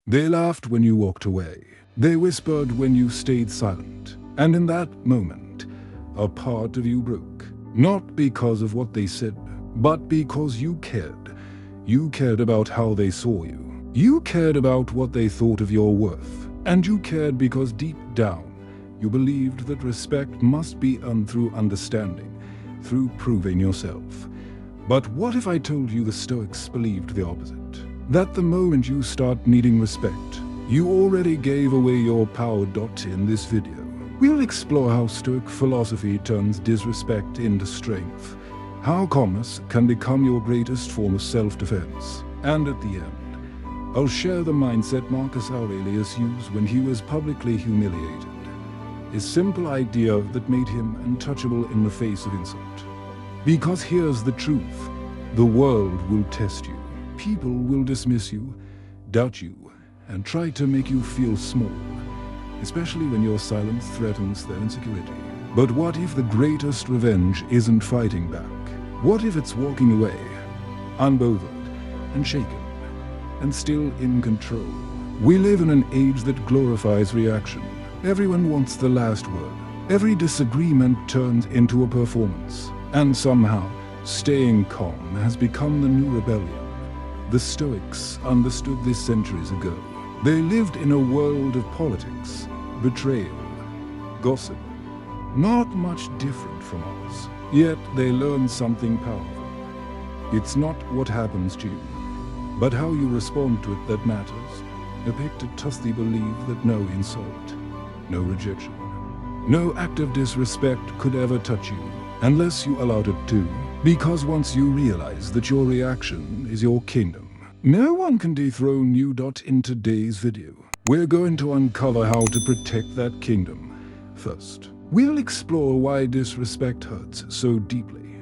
They laughed when you walked away. They whispered when you stayed silent. And in that moment, a part of you broke. Not because of what they said, but because you cared. You cared about how they saw you. You cared about what they thought of your worth. And you cared because deep down, you believed that respect must be earned through understanding, through proving yourself. But what if I told you the Stoics believed the opposite? That the moment you start needing respect, you already gave away your power. In this video, we'll explore how Stoic philosophy turns disrespect into strength, how calmness can become your greatest form of self-defense, and at the end, I'll share the mindset Marcus Aurelius used when he was publicly humiliated. A simple idea that made him untouchable in the face of insult. Because here's the truth, the world will test you. People will dismiss you, doubt you, and try to make you feel small, especially when your silence threatens their insecurity. But what if the greatest revenge isn't fighting back? What if it's walking away, unbothered and shaken, and still in control? We live in an age that glorifies reaction. Everyone wants the last word. Every disagreement turns into a performance. And somehow, staying calm has become the new rebellion. The Stoics understood this centuries ago. They lived in a world of politics, betrayal, gossip, not much different from us. Yet they learned something powerful. It's not what happens to you, but how you respond to it that matters. Epictetus believed that no insult, no rejection, no act of disrespect could ever touch you unless you allowed it to, because once you realize that your reaction is your kingdom, no one can dethrone you. In today's video, we're going to uncover how to protect that kingdom. First, we'll explore why disrespect hurts so deeply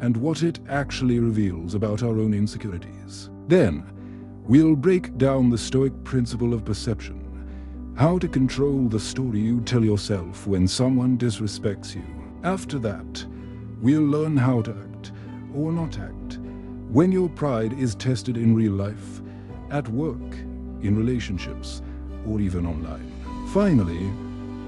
and what it actually reveals about our own insecurities. Then, we'll break down the Stoic principle of perception, how to control the story you tell yourself when someone disrespects you. After that, we'll learn how to act, or not act, when your pride is tested in real life, at work, in relationships, or even online. Finally,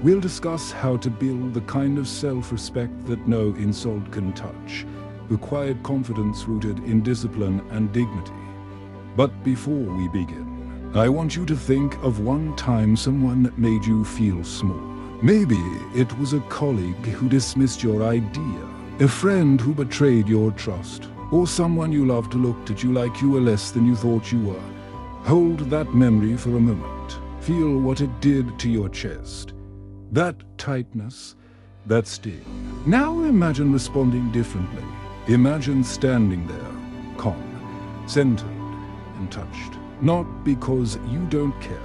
we'll discuss how to build the kind of self-respect that no insult can touch, the quiet confidence rooted in discipline and dignity. But before we begin, I want you to think of one time someone made you feel small. Maybe it was a colleague who dismissed your idea, a friend who betrayed your trust, or someone you loved who looked at you like you were less than you thought you were. Hold that memory for a moment. Feel what it did to your chest. That tightness, that sting. Now imagine responding differently. Imagine standing there, calm, centered, and touched. Not because you don't care,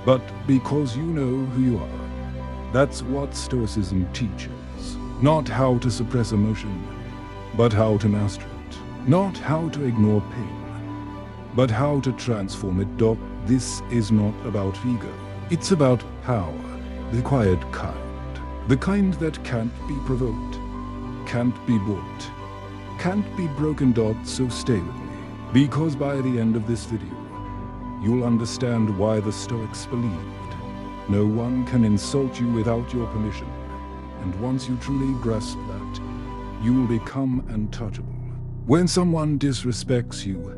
but because you know who you are. That's what Stoicism teaches. Not how to suppress emotion, but how to master it. Not how to ignore pain, but how to transform it. This is not about ego. It's about power, the quiet kind. The kind that can't be provoked, can't be bought, can't be broken. So stay with me, because by the end of this video, you'll understand why the Stoics believed no one can insult you without your permission. And once you truly grasp that, you will become untouchable. When someone disrespects you,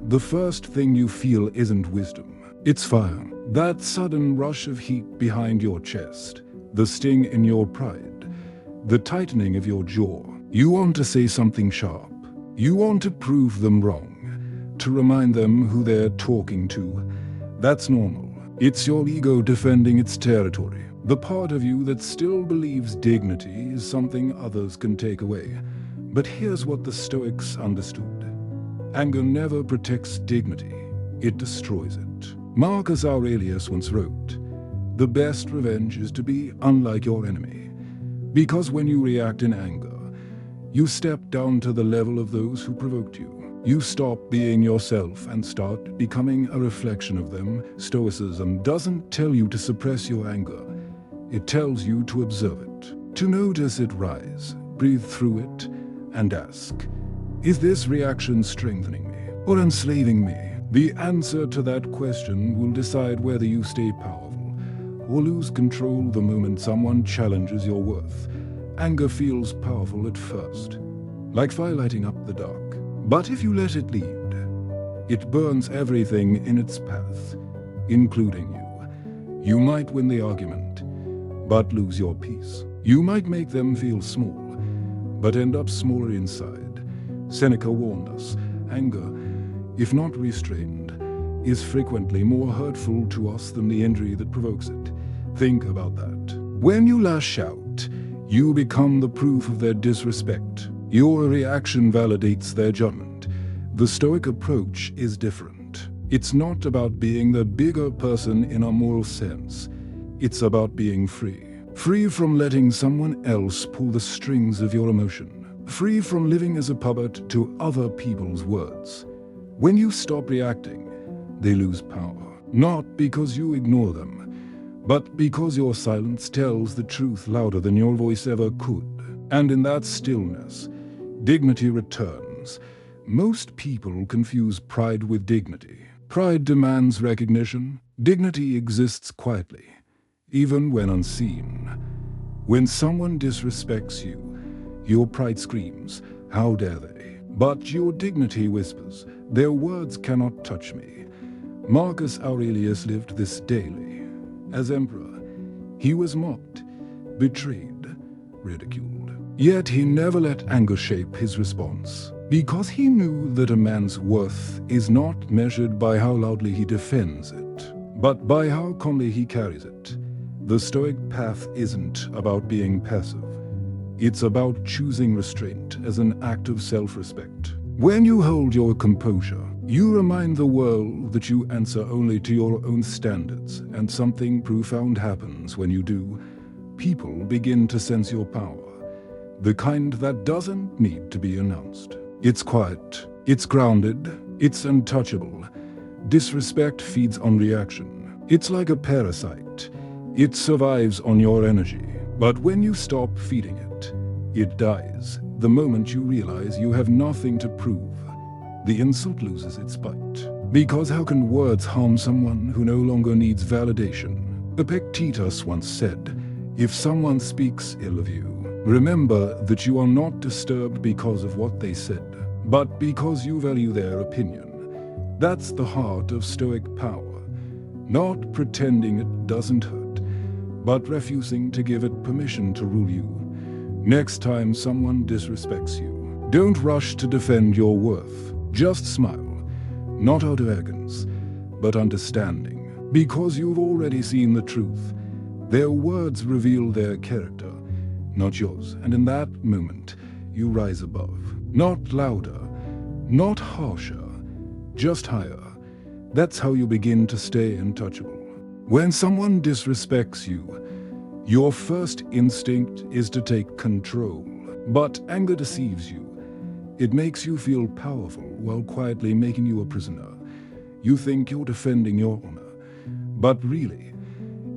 the first thing you feel isn't wisdom, it's fire. That sudden rush of heat behind your chest, the sting in your pride, the tightening of your jaw. You want to say something sharp. You want to prove them wrong, to remind them who they're talking to. That's normal. It's your ego defending its territory. The part of you that still believes dignity is something others can take away. But here's what the Stoics understood. Anger never protects dignity, it destroys it. Marcus Aurelius once wrote, "The best revenge is to be unlike your enemy." Because when you react in anger, you step down to the level of those who provoked you. You stop being yourself and start becoming a reflection of them. Stoicism doesn't tell you to suppress your anger. It tells you to observe it, to notice it rise, breathe through it, and ask, is this reaction strengthening me or enslaving me? The answer to that question will decide whether you stay powerful or lose control the moment someone challenges your worth. Anger feels powerful at first, like fire lighting up the dark. But if you let it lead, it burns everything in its path, including you. You might win the argument, but lose your peace. You might make them feel small, but end up smaller inside. Seneca warned us, anger, if not restrained, is frequently more hurtful to us than the injury that provokes it. Think about that. When you lash out, you become the proof of their disrespect. Your reaction validates their judgment. The Stoic approach is different. It's not about being the bigger person in a moral sense. It's about being free. Free from letting someone else pull the strings of your emotion. Free from living as a puppet to other people's words. When you stop reacting, they lose power. Not because you ignore them, but because your silence tells the truth louder than your voice ever could. And in that stillness, dignity returns. Most people confuse pride with dignity. Pride demands recognition. Dignity exists quietly, even when unseen. When someone disrespects you, your pride screams, "How dare they?" But your dignity whispers, "Their words cannot touch me." Marcus Aurelius lived this daily. As emperor, he was mocked, betrayed, ridiculed. Yet he never let anger shape his response, because he knew that a man's worth is not measured by how loudly he defends it, but by how calmly he carries it. The Stoic path isn't about being passive. It's about choosing restraint as an act of self-respect. When you hold your composure, you remind the world that you answer only to your own standards, and something profound happens when you do. People begin to sense your power, the kind that doesn't need to be announced. It's quiet, it's grounded, it's untouchable. Disrespect feeds on reaction. It's like a parasite. It survives on your energy, but when you stop feeding it, it dies. The moment you realize you have nothing to prove, the insult loses its bite. Because how can words harm someone who no longer needs validation? Epictetus once said, "If someone speaks ill of you, remember that you are not disturbed because of what they said, but because you value their opinion." That's the heart of Stoic power. Not pretending it doesn't hurt, but refusing to give it permission to rule you. Next time someone disrespects you, don't rush to defend your worth. Just smile, not out of arrogance, but understanding, because you've already seen the truth. Their words reveal their character, not yours, and in that moment, you rise above. Not louder, not harsher, just higher. That's how you begin to stay untouchable. When someone disrespects you, your first instinct is to take control. But anger deceives you. It makes you feel powerful while quietly making you a prisoner. You think you're defending your honor, but really,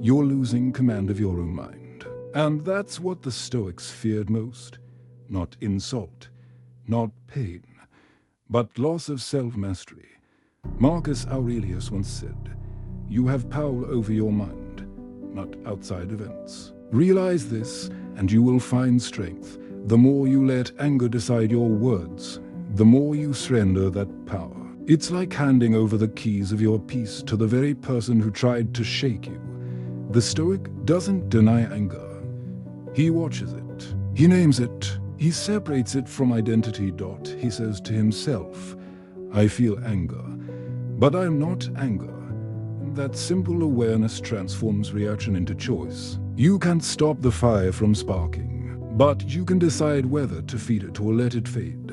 you're losing command of your own mind. And that's what the Stoics feared most. Not insult, not pain, but loss of self-mastery. Marcus Aurelius once said, "You have power over your mind, not outside events." Realize this, and you will find strength. The more you let anger decide your words, the more you surrender that power. It's like handing over the keys of your peace to the very person who tried to shake you. The Stoic doesn't deny anger. He watches it. He names it. He separates it from identity. He says to himself, "I feel anger, but I'm not anger." That simple awareness transforms reaction into choice. You can't stop the fire from sparking, but you can decide whether to feed it or let it fade.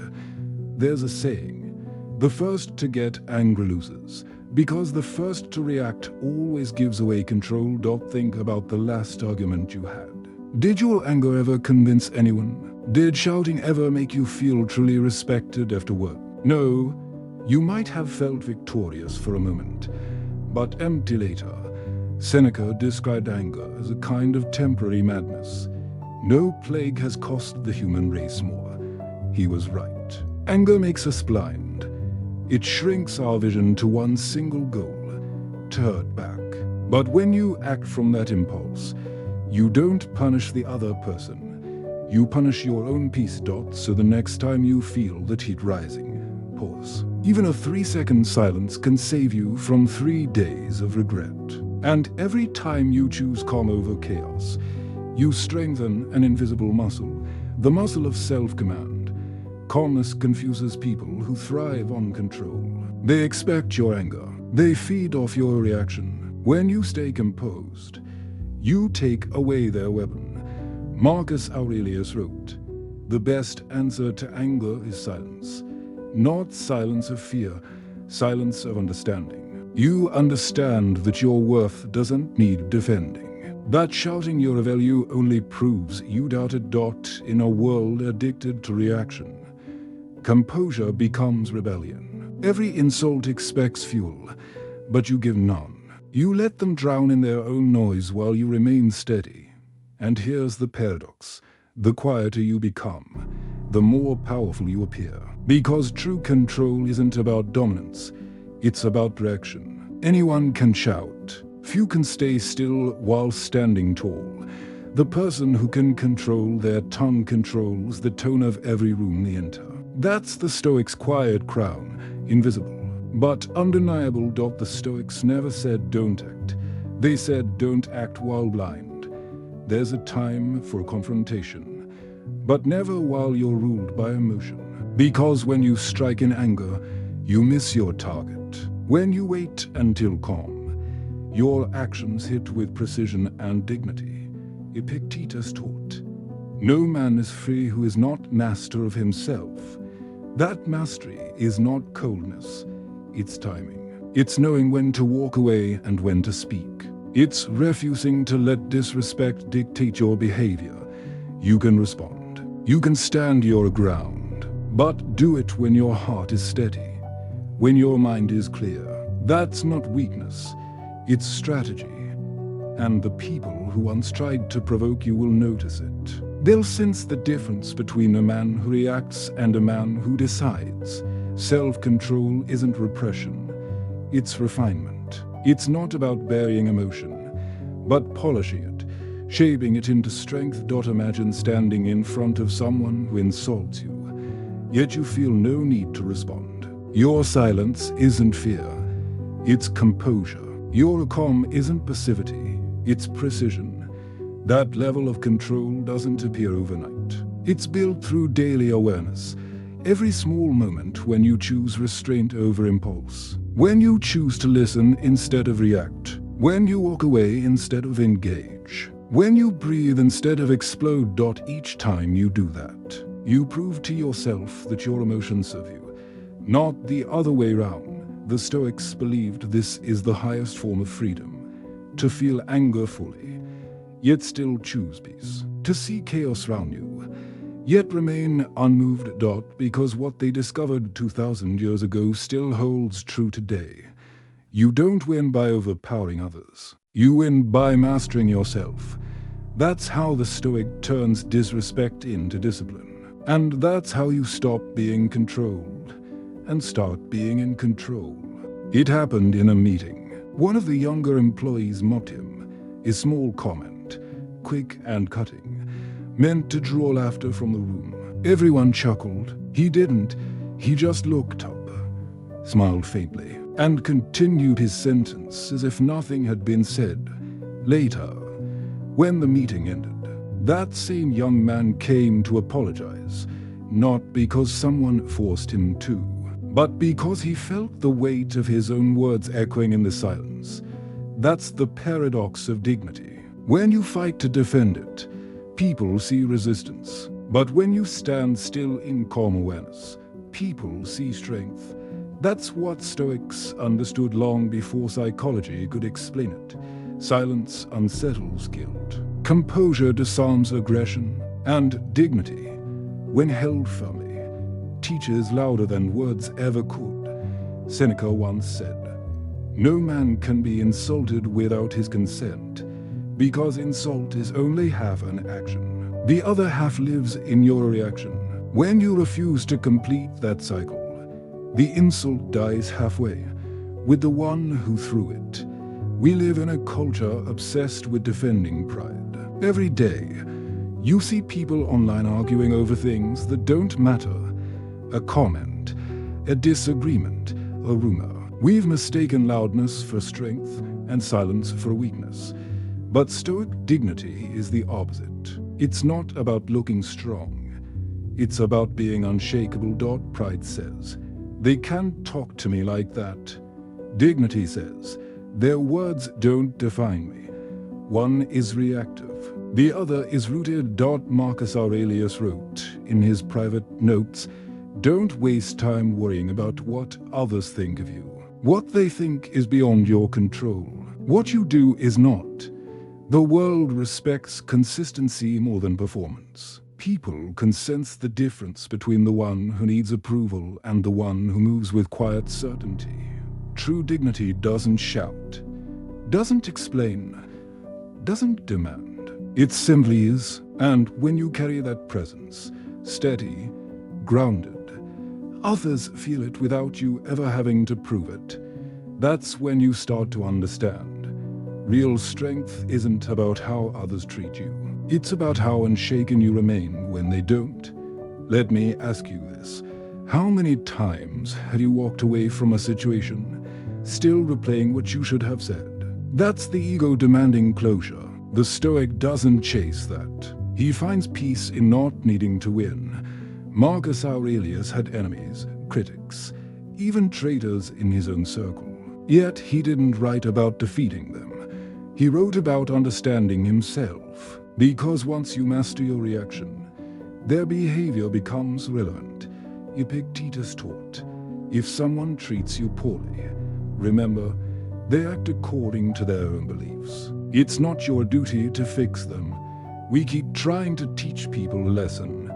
There's a saying, the first to get angry loses, because the first to react always gives away control. Think about the last argument you had. Did your anger ever convince anyone? Did shouting ever make you feel truly respected afterward? No, you might have felt victorious for a moment, but empty later. Seneca described anger as a kind of temporary madness. No plague has cost the human race more. He was right. Anger makes us blind. It shrinks our vision to one single goal: to hurt back. But when you act from that impulse, you don't punish the other person. You punish your own peace. So the next time you feel that heat rising, pause. Even a 3-second silence can save you from 3 days of regret. And every time you choose calm over chaos, you strengthen an invisible muscle, the muscle of self-command. Calmness confuses people who thrive on control. They expect your anger. They feed off your reaction. When you stay composed, you take away their weapon. Marcus Aurelius wrote, "The best answer to anger is silence. Not silence of fear, silence of understanding. You understand that your worth doesn't need defending. That shouting your value only proves you doubted. In a world addicted to reaction, composure becomes rebellion. Every insult expects fuel, but you give none. You let them drown in their own noise while you remain steady. And here's the paradox: the quieter you become, the more powerful you appear. Because true control isn't about dominance, it's about direction. Anyone can shout. Few can stay still while standing tall. The person who can control their tongue controls the tone of every room they enter. That's the Stoics' quiet crown, invisible but undeniable. The Stoics never said don't act. They said don't act while blind. There's a time for confrontation, but never while you're ruled by emotion. Because when you strike in anger, you miss your target. When you wait until calm, your actions hit with precision and dignity. Epictetus taught, "No man is free who is not master of himself." That mastery is not coldness, it's timing. It's knowing when to walk away and when to speak. It's refusing to let disrespect dictate your behavior. You can respond. You can stand your ground. But do it when your heart is steady, when your mind is clear. That's not weakness, it's strategy. And the people who once tried to provoke you will notice it. They'll sense the difference between a man who reacts and a man who decides. Self-control isn't repression, it's refinement. It's not about burying emotion, but polishing it, shaping it into strength. Imagine standing in front of someone who insults you, yet you feel no need to respond. Your silence isn't fear, it's composure. Your calm isn't passivity, it's precision. That level of control doesn't appear overnight. It's built through daily awareness. Every small moment when you choose restraint over impulse. When you choose to listen instead of react. When you walk away instead of engage. When you breathe instead of explode. Each time you do that, you prove to yourself that your emotions serve you, not the other way round. The Stoics believed this is the highest form of freedom. To feel anger fully, yet still choose peace. To see chaos around you, yet remain unmoved. Because what they discovered 2,000 years ago still holds true today. You don't win by overpowering others. You win by mastering yourself. That's how the Stoic turns disrespect into discipline. And that's how you stop being controlled and start being in control. It happened in a meeting. One of the younger employees mocked him. A small comment, quick and cutting, meant to draw laughter from the room. Everyone chuckled. He didn't. He just looked up, smiled faintly, and continued his sentence as if nothing had been said. Later, when the meeting ended, that same young man came to apologize, not because someone forced him to, but because he felt the weight of his own words echoing in the silence. That's the paradox of dignity. When you fight to defend it, people see resistance. But when you stand still in calm awareness, people see strength. That's what Stoics understood long before psychology could explain it. Silence unsettles guilt. Composure disarms aggression. And dignity, when held firmly, teaches louder than words ever could. Seneca once said, "No man can be insulted without his consent, because insult is only half an action. The other half lives in your reaction. When you refuse to complete that cycle, The insult dies halfway, with the one who threw it. We live in a culture obsessed with defending pride. Every day, you see people online arguing over things that don't matter. A comment, a disagreement, a rumor. We've mistaken loudness for strength and silence for weakness. But Stoic dignity is the opposite. It's not about looking strong. It's about being unshakable. Pride says, they can't talk to me like that. Dignity says, their words don't define me. One is reactive, the other is rooted. Marcus Aurelius wrote in his private notes, don't waste time worrying about what others think of you. What they think is beyond your control. What you do is not. The world respects consistency more than performance. People can sense the difference between the one who needs approval and the one who moves with quiet certainty. True dignity doesn't shout, doesn't explain, doesn't demand. It simply is, and when you carry that presence, steady, grounded, others feel it without you ever having to prove it. That's when you start to understand. Real strength isn't about how others treat you. It's about how unshaken you remain when they don't. Let me ask you this. How many times have you walked away from a situation, still replaying what you should have said? That's the ego demanding closure. The Stoic doesn't chase that. He finds peace in not needing to win. Marcus Aurelius had enemies, critics, even traitors in his own circle. Yet he didn't write about defeating them. He wrote about understanding himself. Because once you master your reaction, their behavior becomes relevant. Epictetus taught, if someone treats you poorly, remember, they act according to their own beliefs. It's not your duty to fix them. We keep trying to teach people a lesson,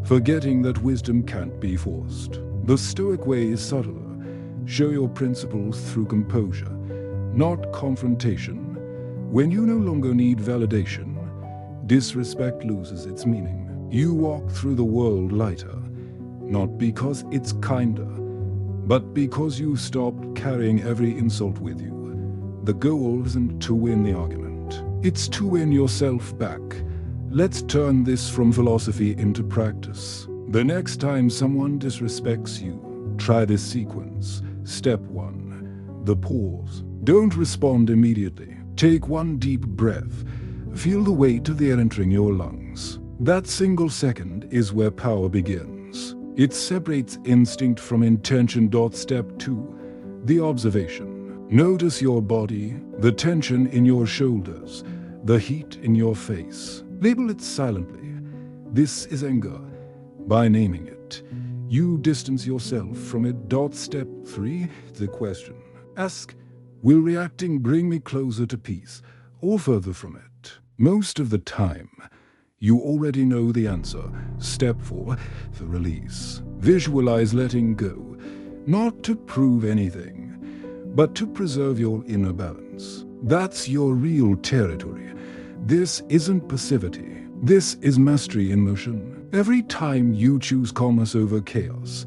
forgetting that wisdom can't be forced. The Stoic way is subtler. Show your principles through composure, not confrontation. When you no longer need validation, disrespect loses its meaning. You walk through the world lighter, not because it's kinder, but because you stopped carrying every insult with you. The goal isn't to win the argument. It's to win yourself back. Let's turn this from philosophy into practice. The next time someone disrespects you, try this sequence. Step 1. The pause. Don't respond immediately. Take one deep breath. Feel the weight of the air entering your lungs. That single second is where power begins. It separates instinct from intention. Step 2. The observation. Notice your body, the tension in your shoulders, the heat in your face. Label it silently. This is anger. By naming it, you distance yourself from it. Step 3. The question. Ask, will reacting bring me closer to peace or further from it? Most of the time, you already know the answer. Step 4. The release. Visualize letting go, not to prove anything, but to preserve your inner balance. That's your real territory. This isn't passivity. This is mastery in motion. Every time you choose calmness over chaos,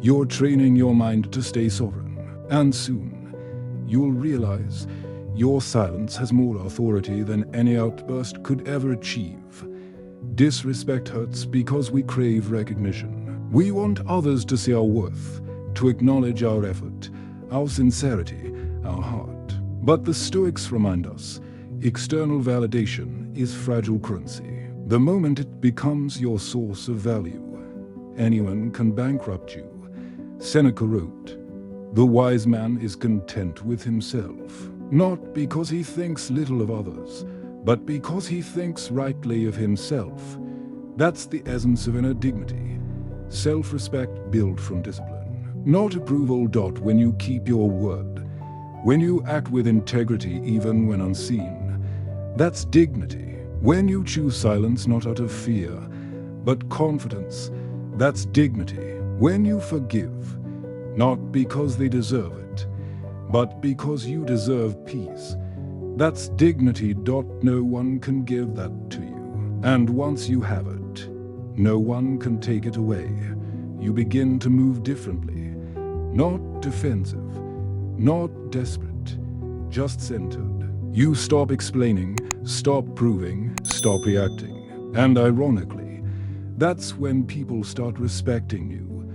you're training your mind to stay sovereign. And soon, you'll realize your silence has more authority than any outburst could ever achieve. Disrespect hurts because we crave recognition. We want others to see our worth, to acknowledge our effort, our sincerity, our heart. But the Stoics remind us, external validation is fragile currency. The moment it becomes your source of value, anyone can bankrupt you. Seneca wrote, the wise man is content with himself, not because he thinks little of others, but because he thinks rightly of himself. That's the essence of inner dignity. Self-respect built from discipline, not approval. When you keep your word, when you act with integrity even when unseen, that's dignity. When you choose silence not out of fear, but confidence, that's dignity. When you forgive, not because they deserve it, but because you deserve peace, that's dignity. No one can give that to you. And once you have it, no one can take it away. You begin to move differently, Not defensive, not desperate, just centered. You stop explaining, stop proving, stop reacting. And ironically, that's when people start respecting you.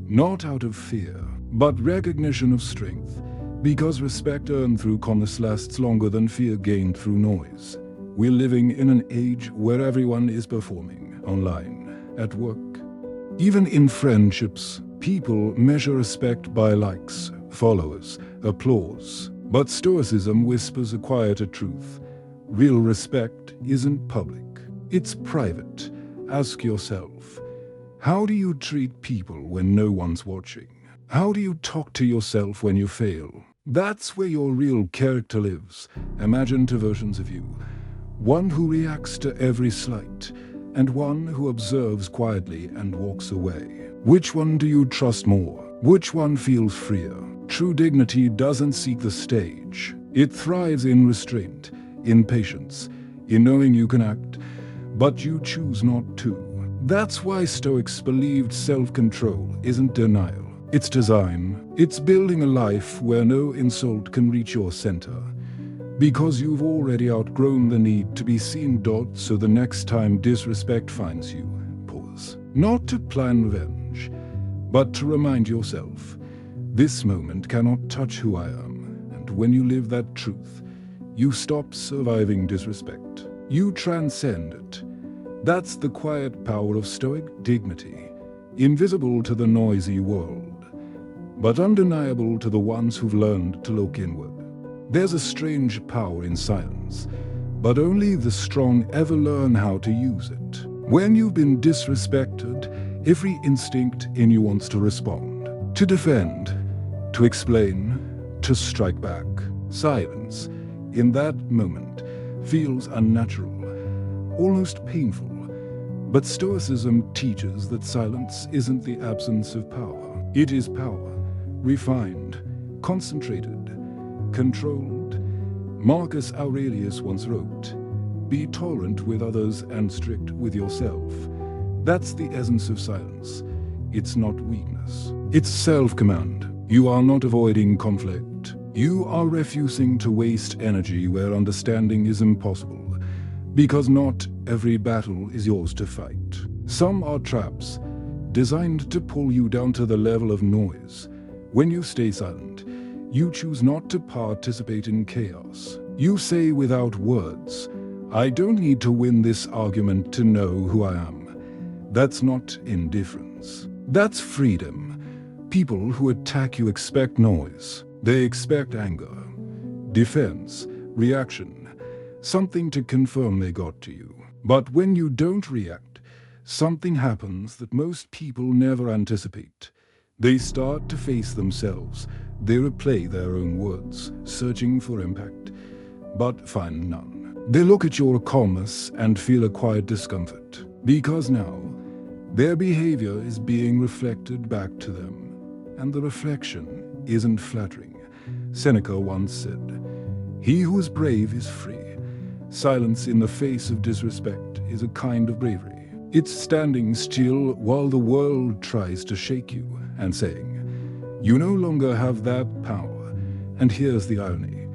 Not out of fear, but recognition of strength. Because respect earned through calmness lasts longer than fear gained through noise. We're living in an age where everyone is performing, online, at work. Even in friendships, people measure respect by likes, followers, applause. But Stoicism whispers a quieter truth. Real respect isn't public, it's private. Ask yourself, how do you treat people when no one's watching? How do you talk to yourself when you fail? That's where your real character lives. Imagine two versions of you. One who reacts to every slight, and one who observes quietly and walks away. Which one do you trust more? Which one feels freer? True dignity doesn't seek the stage. It thrives in restraint, in patience, in knowing you can act, but you choose not to. That's why Stoics believed self-control isn't denial. It's design. It's building a life where no insult can reach your center. Because you've already outgrown the need to be seen. So the next time disrespect finds you, pause. Not to plan revenge, but to remind yourself, this moment cannot touch who I am. And when you live that truth, you stop surviving disrespect. You transcend it. That's the quiet power of Stoic dignity, invisible to the noisy world, but undeniable to the ones who've learned to look inward. There's a strange power in silence, but only the strong ever learn how to use it. When you've been disrespected, every instinct in you wants to respond, to defend, to explain, to strike back. Silence, in that moment, feels unnatural, almost painful. But Stoicism teaches that silence isn't the absence of power. It is power, refined, concentrated, controlled. Marcus Aurelius once wrote, "Be tolerant with others and strict with yourself." That's the essence of silence. It's not weakness. It's self-command. You are not avoiding conflict. You are refusing to waste energy where understanding is impossible. Because not every battle is yours to fight. Some are traps, designed to pull you down to the level of noise. When you stay silent, you choose not to participate in chaos. You say without words, "I don't need to win this argument to know who I am." That's not indifference. That's freedom. People who attack you expect noise. They expect anger, defense, reaction. Something to confirm they got to you. But when you don't react, something happens that most people never anticipate. They start to face themselves. They replay their own words, searching for impact, but find none. They look at your calmness and feel a quiet discomfort, because now their behavior is being reflected back to them, and the reflection isn't flattering. Seneca once said, "He who is brave is free." Silence in the face of disrespect is a kind of bravery. It's standing still while the world tries to shake you and saying, "You no longer have that power." And here's the irony.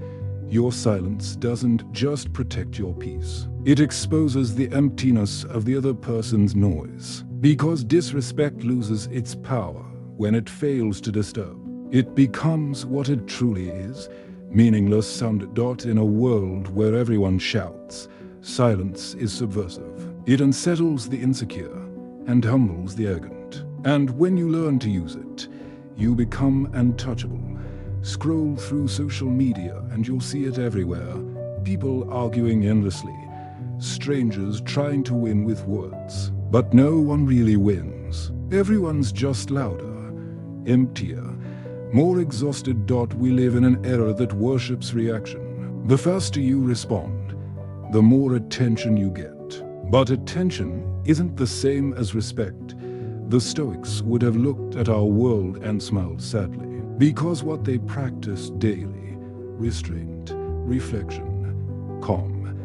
Your silence doesn't just protect your peace. It exposes the emptiness of the other person's noise. Because disrespect loses its power when it fails to disturb. It becomes what it truly is, meaningless sound. In a world where everyone shouts, silence is subversive. It unsettles the insecure and humbles the arrogant. And when you learn to use it, you become untouchable. Scroll through social media and you'll see it everywhere. People arguing endlessly, strangers trying to win with words. But no one really wins. Everyone's just louder, emptier, more exhausted. We live in an era that worships reaction. The faster you respond, the more attention you get. But attention isn't the same as respect. The Stoics would have looked at our world and smiled sadly, because what they practiced daily, restraint, reflection, calm,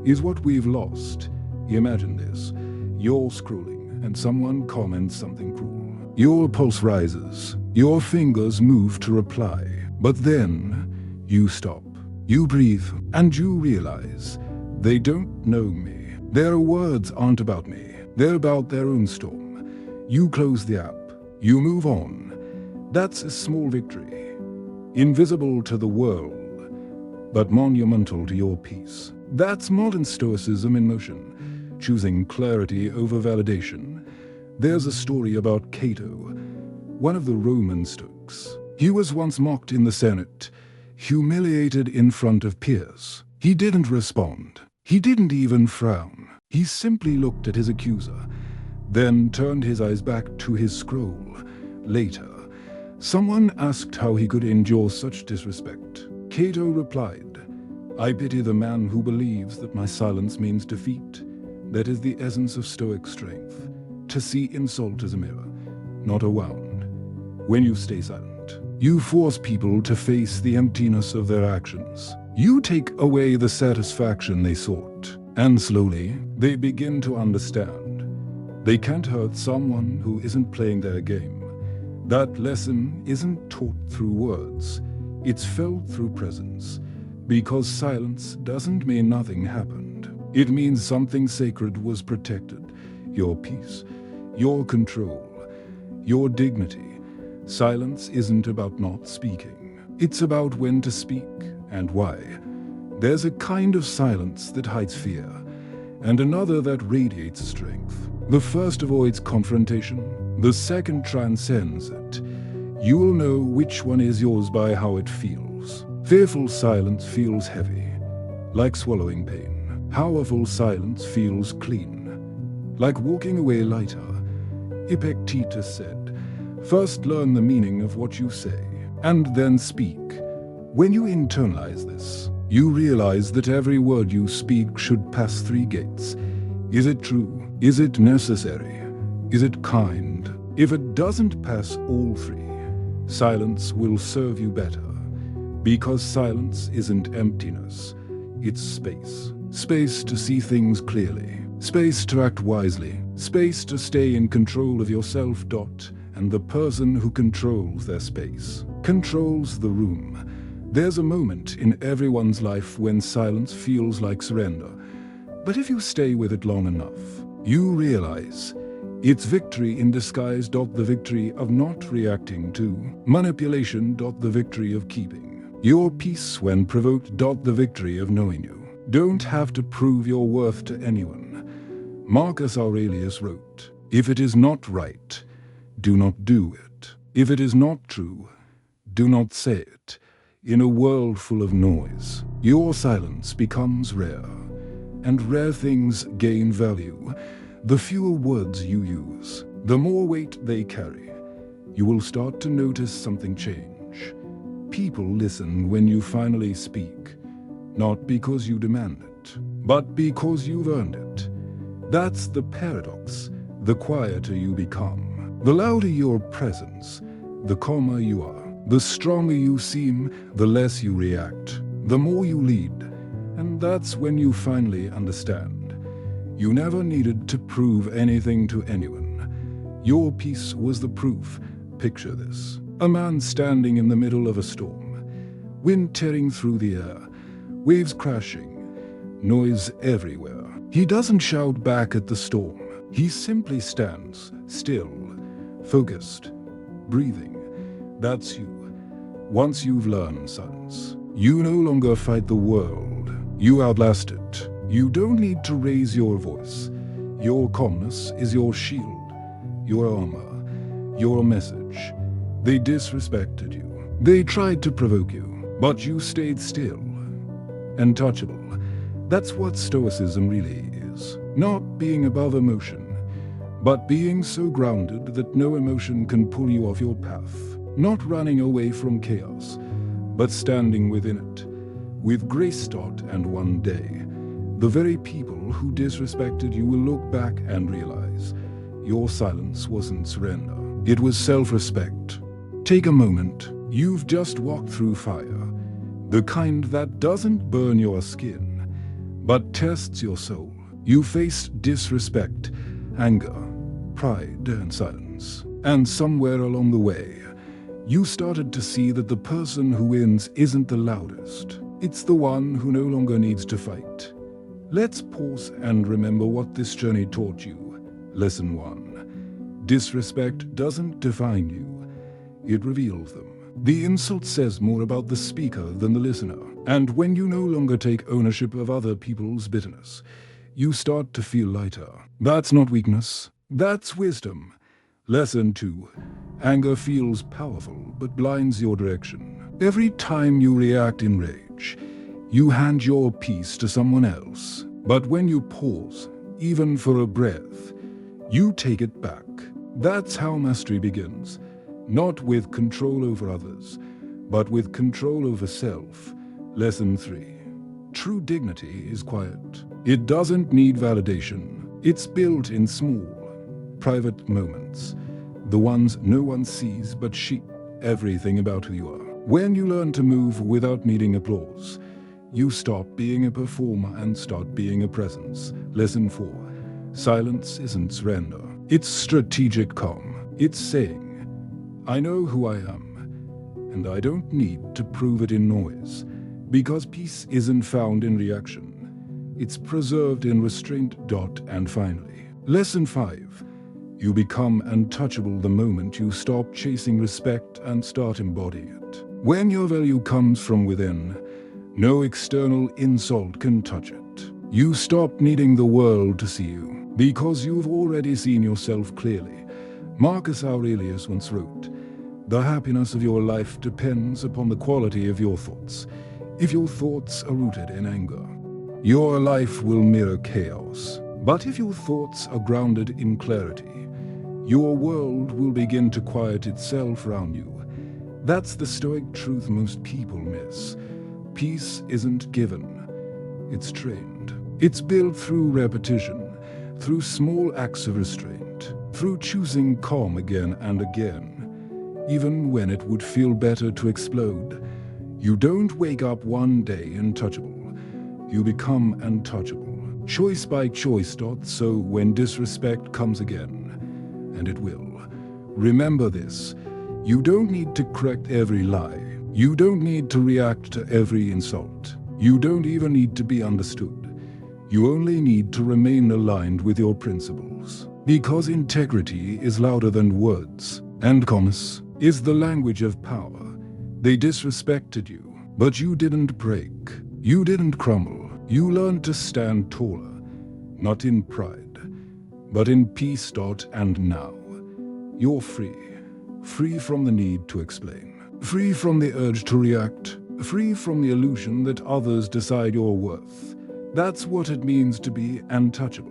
is what we've lost. Imagine this. You're scrolling and someone comments something cruel. Your pulse rises. Your fingers move to reply, but then you stop. You breathe, and you realize, they don't know me. Their words aren't about me. They're about their own storm. You close the app. You move on. That's a small victory. Invisible to the world, but monumental to your peace. That's modern Stoicism in motion, choosing clarity over validation. There's a story about Cato, one of the Roman Stoics. He was once mocked in the Senate, humiliated in front of peers. He didn't respond. He didn't even frown. He simply looked at his accuser, then turned his eyes back to his scroll. Later, someone asked how he could endure such disrespect. Cato replied, "I pity the man who believes that my silence means defeat. That is the essence of Stoic strength, to see insult as a mirror, not a wound. When you stay silent, you force people to face the emptiness of their actions. You take away the satisfaction they sought, and slowly they begin to understand. They can't hurt someone who isn't playing their game. That lesson isn't taught through words, it's felt through presence. Because silence doesn't mean nothing happened. It means something sacred was protected. Your peace, your control, your dignity. Silence isn't about not speaking. It's about when to speak and why. There's a kind of silence that hides fear, and another that radiates strength. The first avoids confrontation, the second transcends it. You will know which one is yours by how it feels. Fearful silence feels heavy, like swallowing pain. Powerful silence feels clean, like walking away lighter. Epictetus said, "First learn the meaning of what you say, and then speak." When you internalize this, you realize that every word you speak should pass 3 gates. Is it true? Is it necessary? Is it kind? If it doesn't pass all 3, silence will serve you better. Because silence isn't emptiness, it's space. Space to see things clearly. Space to act wisely. Space to stay in control of yourself. And the person who controls their space controls the room. There's a moment in everyone's life when silence feels like surrender. But if you stay with it long enough, you realize it's victory in disguise. The victory of not reacting to manipulation. The victory of keeping your peace when provoked. The victory of knowing you don't have to prove your worth to anyone. Marcus Aurelius wrote, "If it is not right, do not do it. If it is not true, do not say it." In a world full of noise, your silence becomes rare, and rare things gain value. The fewer words you use, the more weight they carry. You will start to notice something change. People listen when you finally speak, not because you demand it, but because you've earned it. That's the paradox. The quieter you become, the louder your presence, the calmer you are. The stronger you seem, the less you react, the more you lead. And that's when you finally understand. You never needed to prove anything to anyone. Your peace was the proof. Picture this. A man standing in the middle of a storm. Wind tearing through the air, waves crashing, noise everywhere. He doesn't shout back at the storm. He simply stands, still, focused, breathing. That's you. Once you've learned silence, you no longer fight the world. You outlast it. You don't need to raise your voice. Your calmness is your shield, your armor, your message. They disrespected you. They tried to provoke you, but you stayed still. Untouchable. That's what Stoicism really is. Not being above emotion, but being so grounded that no emotion can pull you off your path. Not running away from chaos, but standing within it. With grace. And one day, the very people who disrespected you will look back and realize your silence wasn't surrender. It was self-respect. Take a moment. You've just walked through fire. The kind that doesn't burn your skin, but tests your soul. You faced disrespect, anger, pride, and silence. And somewhere along the way, You started to see that the person who wins isn't the loudest. It's the one who no longer needs to fight. Let's pause and remember what this journey taught you. Lesson 1. Disrespect doesn't define you. It reveals them. The insult says more about the speaker than the listener. And when you no longer take ownership of other people's bitterness, you start to feel lighter. That's not weakness. That's wisdom. Lesson 2. Anger feels powerful but blinds your direction. Every time you react in rage, you hand your peace to someone else. But when you pause, even for a breath, you take it back. That's how mastery begins. Not with control over others, but with control over self. Lesson 3. True dignity is quiet. It doesn't need validation. It's built in small, private moments. The ones no one sees but shape everything about who you are. When you learn to move without needing applause, you stop being a performer and start being a presence. Lesson 4. Silence isn't surrender. It's strategic calm. It's saying, I know who I am, and I don't need to prove it in noise, because peace isn't found in reaction. It's preserved in restraint. And finally, lesson 5. You become untouchable the moment you stop chasing respect and start embodying it. When your value comes from within, no external insult can touch it. You stop needing the world to see you, because you've already seen yourself clearly. Marcus Aurelius once wrote, "The happiness of your life depends upon the quality of your thoughts. If your thoughts are rooted in anger, your life will mirror chaos. But if your thoughts are grounded in clarity, your world will begin to quiet itself around you." That's the Stoic truth most people miss. Peace isn't given, it's trained. It's built through repetition, through small acts of restraint, through choosing calm again and again, even when it would feel better to explode. You don't wake up one day untouchable. You become untouchable, choice by choice. So when disrespect comes again, and it will, remember this: you don't need to correct every lie. You don't need to react to every insult. You don't even need to be understood. You only need to remain aligned with your principles. Because integrity is louder than words, and calmness is the language of power. They disrespected you, but you didn't break. You didn't crumble. You learned to stand taller, not in pride, but in peace. And now, you're free. Free from the need to explain. Free from the urge to react. Free from the illusion that others decide your worth. That's what it means to be untouchable.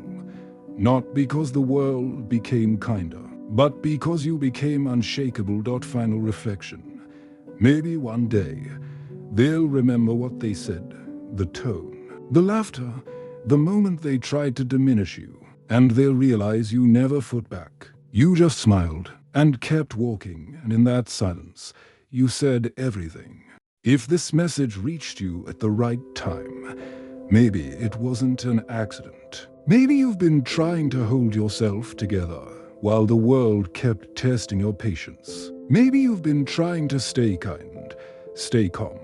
Not because the world became kinder, but because you became unshakable. Final reflection. Maybe one day, they'll remember what they said, the tone, the laughter, the moment they tried to diminish you, and they'll realize you never fought back. You just smiled and kept walking, and in that silence, you said everything. If this message reached you at the right time, maybe it wasn't an accident. Maybe you've been trying to hold yourself together while the world kept testing your patience. Maybe you've been trying to stay kind, stay calm,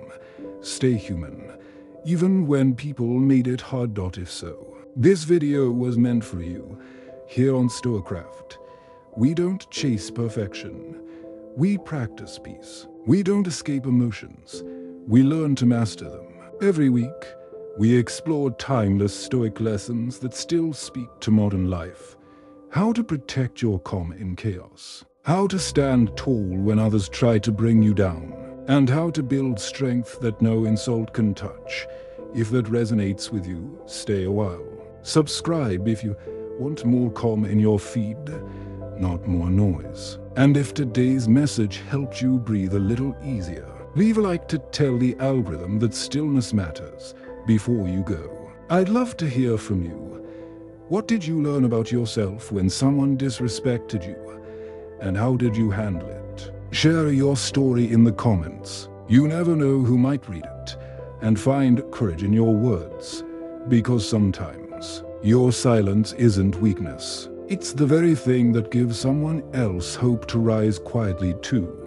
stay human, even when people made it hard. If so, this video was meant for you. Here on StoicCraft, we don't chase perfection. We practice peace. We don't escape emotions. We learn to master them. Every week, we explore timeless Stoic lessons that still speak to modern life. How to protect your calm in chaos. How to stand tall when others try to bring you down. And how to build strength that no insult can touch. If that resonates with you, stay a while. Subscribe if you want more calm in your feed, not more noise. And if today's message helped you breathe a little easier, leave a like to tell the algorithm that stillness matters before you go. I'd love to hear from you. What did you learn about yourself when someone disrespected you? And how did you handle it? Share your story in the comments. You never know who might read it. And find courage in your words. Because sometimes, your silence isn't weakness. It's the very thing that gives someone else hope to rise quietly too.